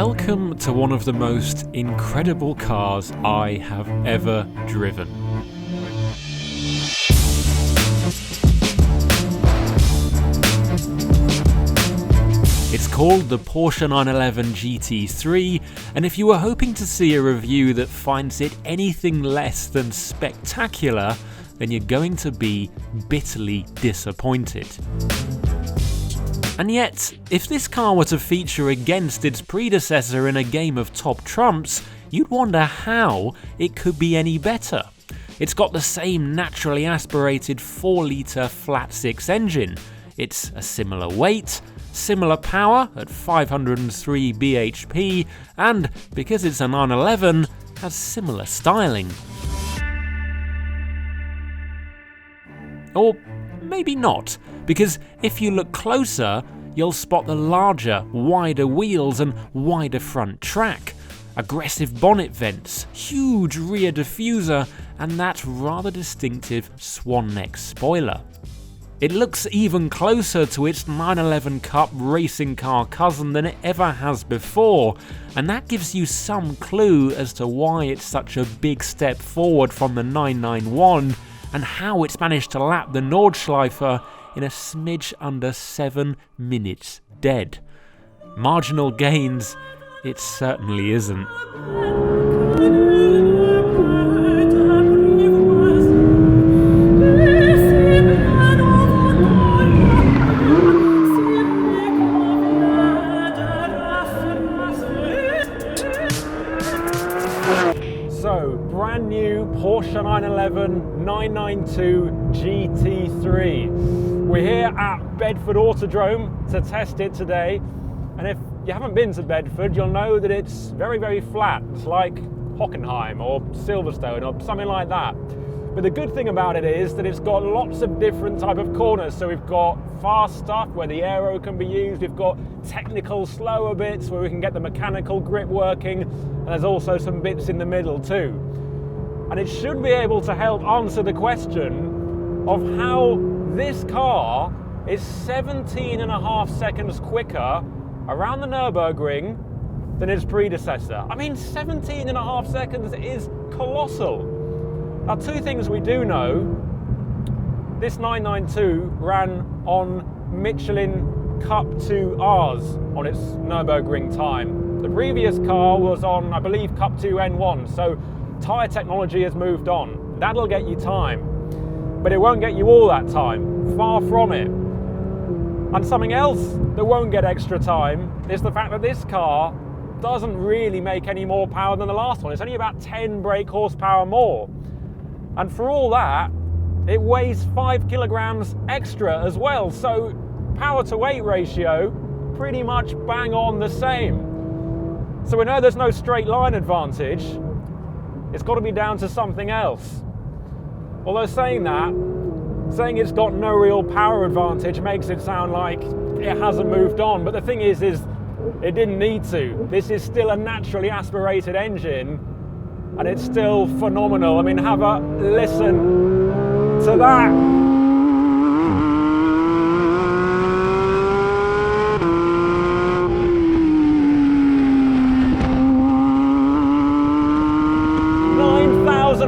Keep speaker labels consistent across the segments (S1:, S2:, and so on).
S1: Welcome to one of the most incredible cars I have ever driven. It's called the Porsche 911 GT3, and if you were hoping to see a review that finds it anything less than spectacular, then you're going to be bitterly disappointed. And yet, if this car were to feature against its predecessor in a game of top trumps, you'd wonder how it could be any better. It's got the same naturally aspirated 4-litre flat-six engine. It's a similar weight, similar power at 503 bhp, and because it's a 911, has similar styling. Or maybe not, because if you look closer, you'll spot the larger, wider wheels and wider front track, aggressive bonnet vents, huge rear diffuser, and that rather distinctive swan neck spoiler. It looks even closer to its 911 Cup racing car cousin than it ever has before, and that gives you some clue as to why it's such a big step forward from the 991, and how it's managed to lap the Nordschleifer in a smidge under 7 minutes dead. Marginal gains, it certainly isn't. So, brand new Porsche 911 992 GT3. We're here at Bedford Autodrome to test it today, and if you haven't been to Bedford, you'll know that it's very, very flat. It's like Hockenheim or Silverstone or something like that. But the good thing about it is that it's got lots of different type of corners. So we've got fast stuff where the aero can be used, we've got technical slower bits where we can get the mechanical grip working, and there's also some bits in the middle too. And it should be able to help answer the question of how this car is 17.5 seconds quicker around the Nürburgring than its predecessor. I mean, 17.5 seconds is colossal. Now, two things we do know. This 992 ran on Michelin Cup 2Rs on its Nürburgring time. The previous car was on, I believe, Cup 2 N1, so tyre technology has moved on. That'll get you time, but it won't get you all that time, far from it. And something else that won't get extra time is the fact that this car doesn't really make any more power than the last one. It's only about 10 brake horsepower more. And for all that, it weighs 5 kilograms extra as well. So power to weight ratio, pretty much bang on the same. So we know there's no straight line advantage. It's got to be down to something else. Although saying it's got no real power advantage makes it sound like it hasn't moved on. But the thing is it didn't need to. This is still a naturally aspirated engine, and it's still phenomenal. I mean, have a listen to that.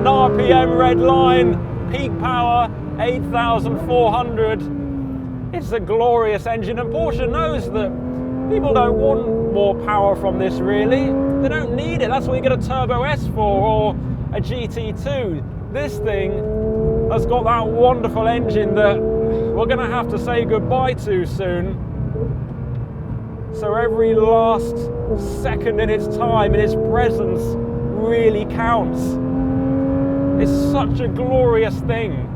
S1: RPM red line, peak power 8,400. It's a glorious engine, and Porsche knows that people don't want more power from this really. They don't need it. That's what you get a Turbo S for, or a GT2. This thing has got that wonderful engine that we're going to have to say goodbye to soon. So every last second in its time, in its presence, really counts. It's such a glorious thing.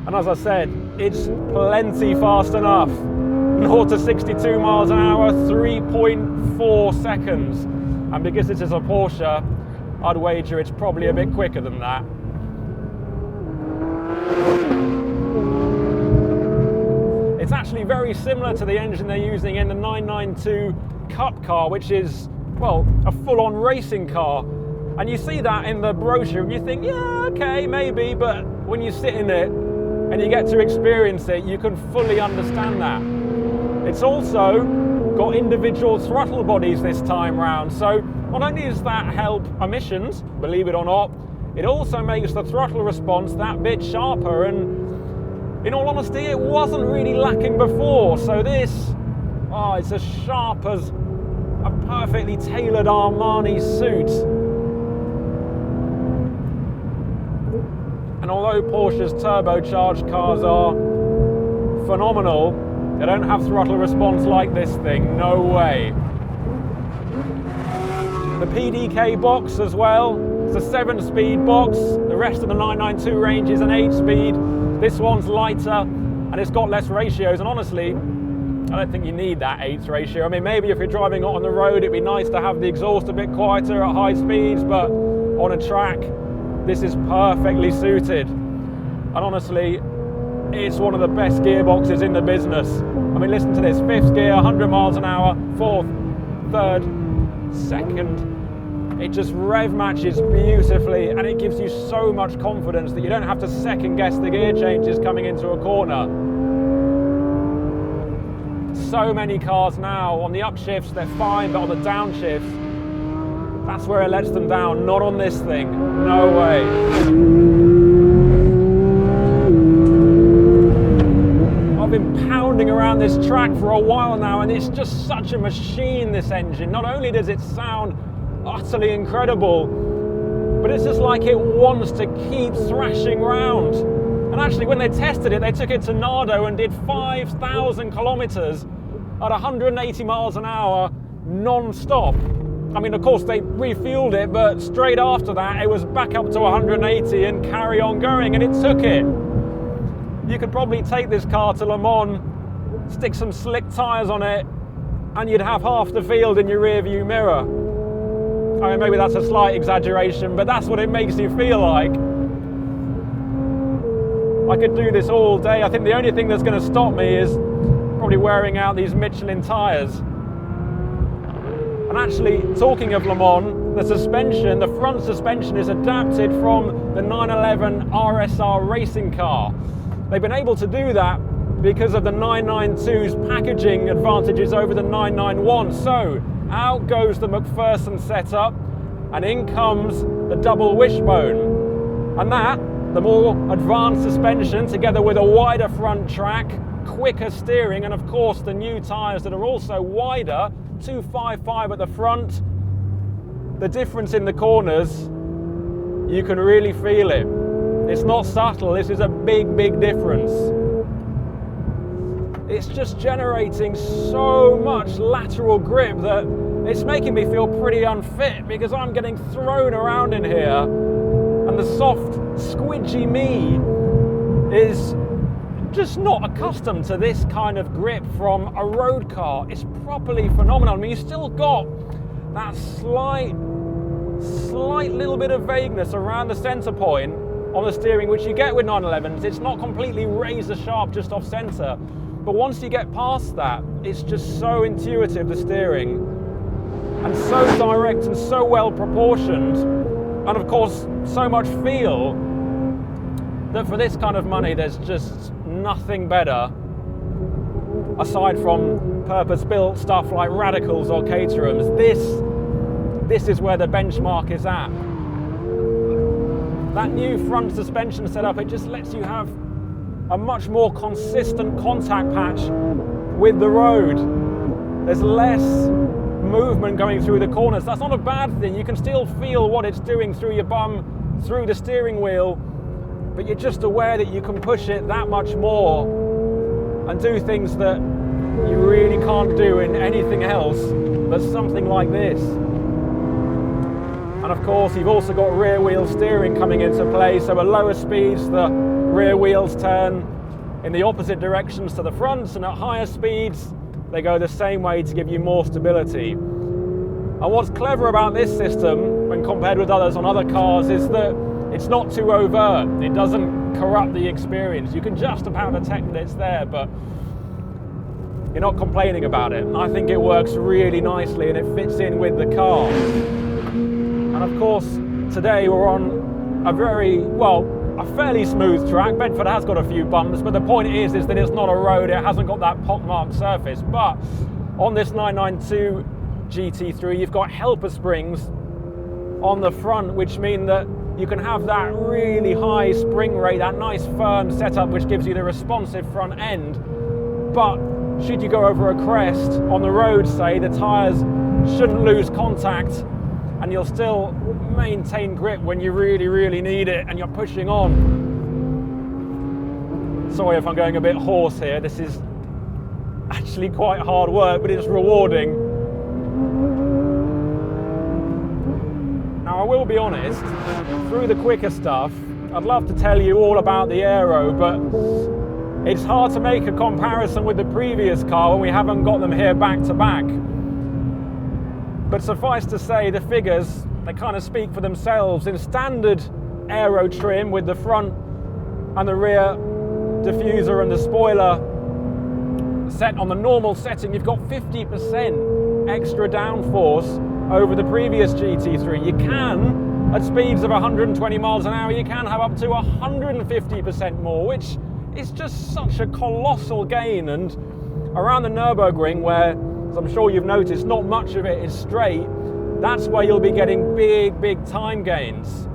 S1: And as I said, it's plenty fast enough. 0 to 62 miles an hour, 3.4 seconds. And because this is a Porsche, I'd wager it's probably a bit quicker than that. It's actually very similar to the engine they're using in the 992 Cup car, which is, well, a full-on racing car. And you see that in the brochure and you think, yeah, okay, maybe, but when you sit in it and you get to experience it, you can fully understand that. It's also got individual throttle bodies this time round, so not only does that help emissions, believe it or not, it also makes the throttle response that bit sharper, and in all honesty it wasn't really lacking before, so this, it's as sharp as a perfectly tailored Armani suit. And although Porsche's turbocharged cars are phenomenal, they don't have throttle response like this thing, no way. The PDK box as well, it's a 7-speed box. The rest of the 992 range is an 8-speed. This one's lighter and it's got less ratios, and honestly, I don't think you need that 8th ratio. I mean, maybe if you're driving on the road, it'd be nice to have the exhaust a bit quieter at high speeds, but on a track, this is perfectly suited. And honestly, it's one of the best gearboxes in the business. I mean, listen to this, 5th gear, 100 miles an hour, 4th, 3rd, 2nd. It just rev matches beautifully, and it gives you so much confidence that you don't have to second guess the gear changes coming into a corner. So many cars now, on the upshifts they're fine, but on the downshifts, that's where it lets them down. Not on this thing, no way. I've been pounding around this track for a while now, and it's just such a machine, this engine. Not only does it sound utterly incredible, but it's just like it wants to keep thrashing round. And actually, when they tested it, they took it to Nardo and did 5,000 kilometers at 180 miles an hour non-stop. I mean, of course, they refueled it, but straight after that, it was back up to 180 and carry on going, and it took it. You could probably take this car to Le Mans, stick some slick tyres on it, and you'd have half the field in your rear-view mirror. I mean, maybe that's a slight exaggeration, but that's what it makes you feel like. I could do this all day. I think the only thing that's going to stop me is probably wearing out these Michelin tyres. And actually, talking of Le Mans, the suspension, the front suspension is adapted from the 911 RSR racing car. They've been able to do that because of the 992's packaging advantages over the 991. So, out goes the McPherson setup, and in comes the double wishbone. And that, the more advanced suspension, together with a wider front track, quicker steering, and of course the new tyres that are also wider, 255 at the front, the difference in the corners, you can really feel it. It's not subtle, this is a big, big difference. It's just generating so much lateral grip that it's making me feel pretty unfit, because I'm getting thrown around in here, and the soft, squidgy me is just not accustomed to this kind of grip from a road car. It's properly phenomenal. I mean, you still got that slight little bit of vagueness around the center point on the steering, which you get with 911s. It's not completely razor sharp just off center, but once you get past that, it's just so intuitive, the steering, and so direct and so well proportioned, and of course so much feel, that for this kind of money there's just nothing better, aside from purpose-built stuff like Radicals or Caterhams. This is where the benchmark is at. That new front suspension setup, it just lets you have a much more consistent contact patch with the road. There's less movement going through the corners. That's not a bad thing. You can still feel what it's doing through your bum, through the steering wheel, but you're just aware that you can push it that much more and do things that you really can't do in anything else but something like this. And of course, you've also got rear wheel steering coming into play, so at lower speeds the rear wheels turn in the opposite directions to the fronts, and at higher speeds they go the same way to give you more stability. And what's clever about this system, when compared with others on other cars, is that it's not too overt. It doesn't corrupt the experience. You can just about detect that it's there, but you're not complaining about it. I think it works really nicely and it fits in with the car. And of course, today we're on a very, well, a fairly smooth track. Bedford has got a few bumps, but the point is that it's not a road, it hasn't got that pockmarked surface. But on this 992 GT3, you've got helper springs on the front, which mean that you can have that really high spring rate, that nice firm setup, which gives you the responsive front end. But should you go over a crest on the road, say, the tyres shouldn't lose contact, and you'll still maintain grip when you really, really need it and you're pushing on. Sorry if I'm going a bit hoarse here. This is actually quite hard work, but it's rewarding. Now, I will be honest, through the quicker stuff, I'd love to tell you all about the aero, but it's hard to make a comparison with the previous car when we haven't got them here back to back. But suffice to say, the figures, they kind of speak for themselves. In standard aero trim with the front and the rear diffuser and the spoiler set on the normal setting, you've got 50% extra downforce over the previous GT3. You can, at speeds of 120 miles an hour, you can have up to 150% more, which is just such a colossal gain. And around the Nürburgring, where, as I'm sure you've noticed, not much of it is straight, that's where you'll be getting big, big time gains.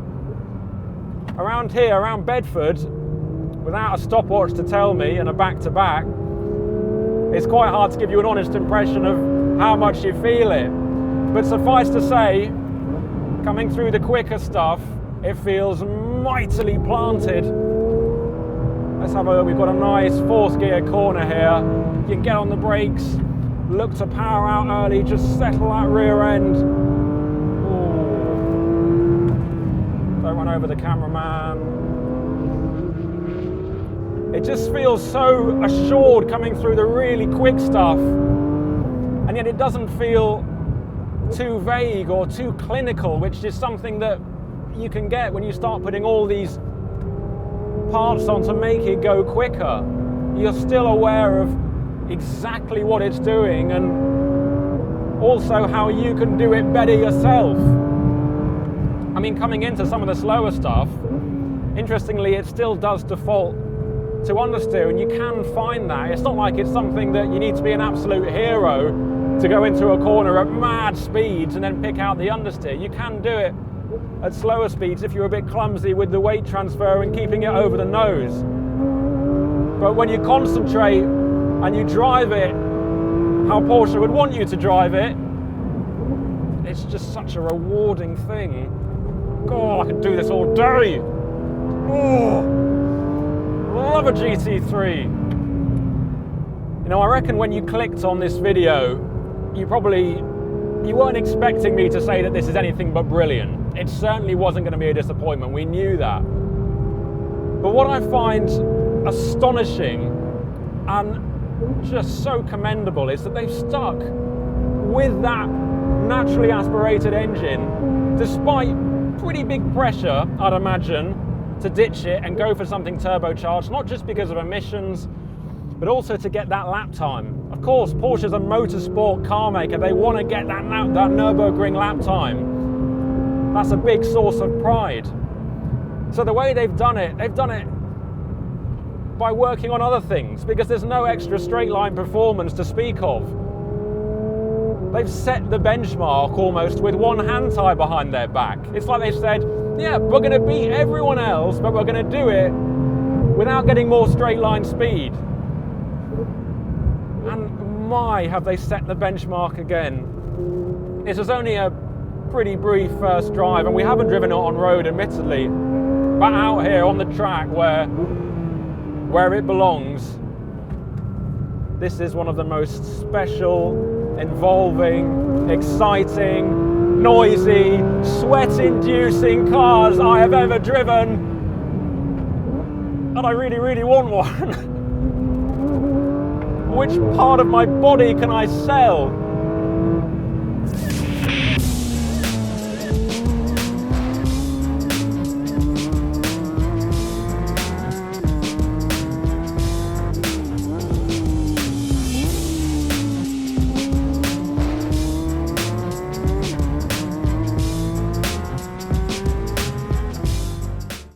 S1: Around here, around Bedford, without a stopwatch to tell me and a back-to-back, it's quite hard to give you an honest impression of how much you feel it. But suffice to say, coming through the quicker stuff, it feels mightily planted. Let's have a look. We've got a nice fourth gear corner here. You can get on the brakes, look to power out early, just settle that rear end. Ooh. Don't run over the cameraman. It just feels so assured coming through the really quick stuff, and yet it doesn't feel too vague or too clinical, which is something that you can get when you start putting all these parts on to make it go quicker. You're still aware of exactly what it's doing and also how you can do it better yourself. I mean, coming into some of the slower stuff, interestingly, it still does default to understeer, and you can find that. It's not like it's something that you need to be an absolute hero to go into a corner at mad speeds and then pick out the understeer. You can do it at slower speeds if you're a bit clumsy with the weight transfer and keeping it over the nose. But when you concentrate and you drive it how Porsche would want you to drive it, it's just such a rewarding thing. God, I could do this all day. Oh, love a GT3. You know, I reckon when you clicked on this video, you weren't expecting me to say that this is anything but brilliant. It certainly wasn't going to be a disappointment. We knew that. But what I find astonishing and just so commendable is that they've stuck with that naturally aspirated engine, despite pretty big pressure, I'd imagine, to ditch it and go for something turbocharged, not just because of emissions, but also to get that lap time. Of course, Porsche's a motorsport car maker. They want to get that Nürburgring lap time. That's a big source of pride. So the way they've done it by working on other things, because there's no extra straight line performance to speak of. They've set the benchmark almost with one hand tie behind their back. It's like they've said, yeah, we're going to beat everyone else, but we're going to do it without getting more straight line speed. And my, have they set the benchmark again. This was only a pretty brief first drive, and we haven't driven it on road, admittedly, but out here on the track where it belongs. This is one of the most special, involving, exciting, noisy, sweat-inducing cars I have ever driven, and I really, really want one. Which part of my body can I sell?